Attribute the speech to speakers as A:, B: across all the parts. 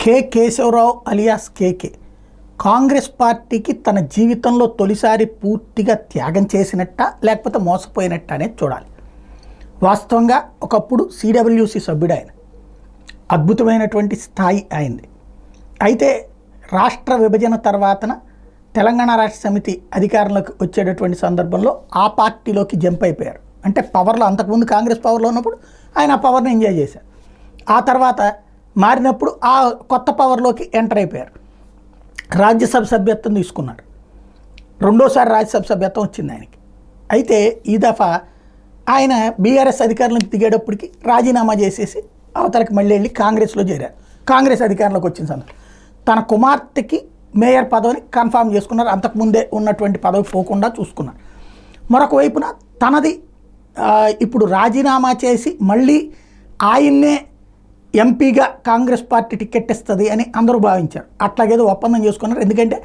A: Keshavarao alias కేకే కాంగ్రెస్ పార్టీకి తన జీవితంలో తొలిసారి పూర్తిగా త్యాగం చేసినట్ట లేకపోతే మోసపోయినట్ట అనేది చూడాలి. వాస్తవంగా ఒకప్పుడు సిడబ్ల్యూసి సభ్యుడు ఆయన, అద్భుతమైనటువంటి స్థాయి అయింది. అయితే రాష్ట్ర విభజన తర్వాతన తెలంగాణ రాష్ట్ర సమితి అధికారంలోకి వచ్చేటటువంటి సందర్భంలో ఆ పార్టీలోకి జంప్ అయిపోయారు. అంటే పవర్లో అంతకుముందు కాంగ్రెస్ పవర్లో ఉన్నప్పుడు ఆయన ఆ పవర్ని ఎంజాయ్ చేశారు. ఆ తర్వాత మారినప్పుడు ఆ కొత్త పవర్లోకి ఎంటర్ అయిపోయారు. రాజ్యసభ సభ్యత్వం తీసుకున్నారు. రెండోసారి రాజ్యసభ సభ్యత్వం వచ్చింది ఆయనకి. అయితే ఈ దఫా ఆయన బీఆర్ఎస్ అధికారంలోకి దిగేటప్పటికి రాజీనామా చేసేసి అవతలకి మళ్ళీ వెళ్ళి కాంగ్రెస్లో చేరారు. కాంగ్రెస్ అధికారంలోకి వచ్చిన సందర్భం తన కుమార్తెకి మేయర్ పదవిని కన్ఫామ్ చేసుకున్నారు. అంతకుముందే ఉన్నటువంటి పదవి పోకుండా చూసుకున్నారు. మరొక వైపున తనది ఇప్పుడు రాజీనామా చేసి మళ్ళీ ఆయన్నే ఎంపీగా కాంగ్రెస్ పార్టీ టికెట్ ఇస్తుంది అని అందరూ భావించారు. అట్లాగేదో ఒప్పందం చేసుకున్నారు. ఎందుకంటే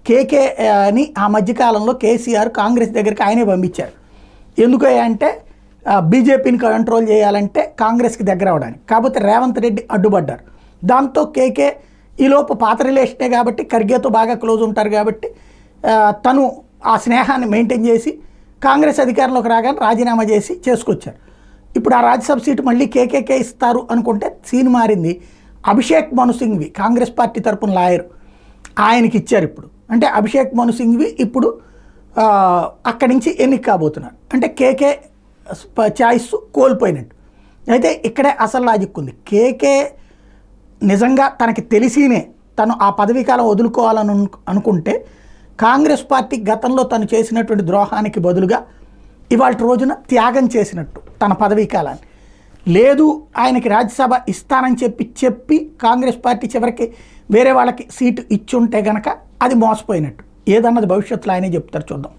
A: కేకేని ఆ మధ్యకాలంలో కేసీఆర్ కాంగ్రెస్ దగ్గరికి ఆయనే పంపించారు. ఎందుకంటే బీజేపీని కంట్రోల్ చేయాలంటే కాంగ్రెస్కి దగ్గర అవ్వడానికి. కాకపోతే రేవంత్ రెడ్డి అడ్డుపడ్డారు. దాంతో కేకే ఈలోపు పాత రిలేషనే కాబట్టి ఖర్గేతో బాగా క్లోజ్ ఉంటారు కాబట్టి తను ఆ స్నేహాన్ని మెయింటైన్ చేసి కాంగ్రెస్ అధికారంలోకి రాగానే రాజీనామా చేసి చేసుకొచ్చారు. ఇప్పుడు ఆ రాజ్యసభ సీటు మళ్ళీ కేకేకే ఇస్తారు అనుకుంటే సీన్ మారింది. అభిషేక్ మను సింఘ్వి కాంగ్రెస్ పార్టీ తరపున లాయరు, ఆయనకి ఇచ్చారు. ఇప్పుడు అంటే అభిషేక్ మను సింఘ్వి ఇప్పుడు అక్కడి నుంచి ఎన్నిక కాబోతున్నారు. అంటే కేకే చాయిస్ కోల్పోయినట్టు. అయితే ఇక్కడే అసలు లాజిక్ ఉంది. కేకే నిజంగా తనకి తెలిసినే తను ఆ పదవీ కాలం వదులుకోవాలని అనుకుంటే కాంగ్రెస్ పార్టీ గతంలో తను చేసినటువంటి ద్రోహానికి బదులుగా ఇవాళ రోజున త్యాగం చేసినట్టు తన పదవీ కాలాన్ని. లేదు ఆయనకి రాజ్యసభ ఇస్తానని చెప్పి కాంగ్రెస్ పార్టీ చివరికి వేరే వాళ్ళకి సీటు ఇచ్చుంటే గనక అది మోసపోయినట్టు. ఏదన్నది భవిష్యత్తులో ఆయనే చెప్తారు, చూద్దాం.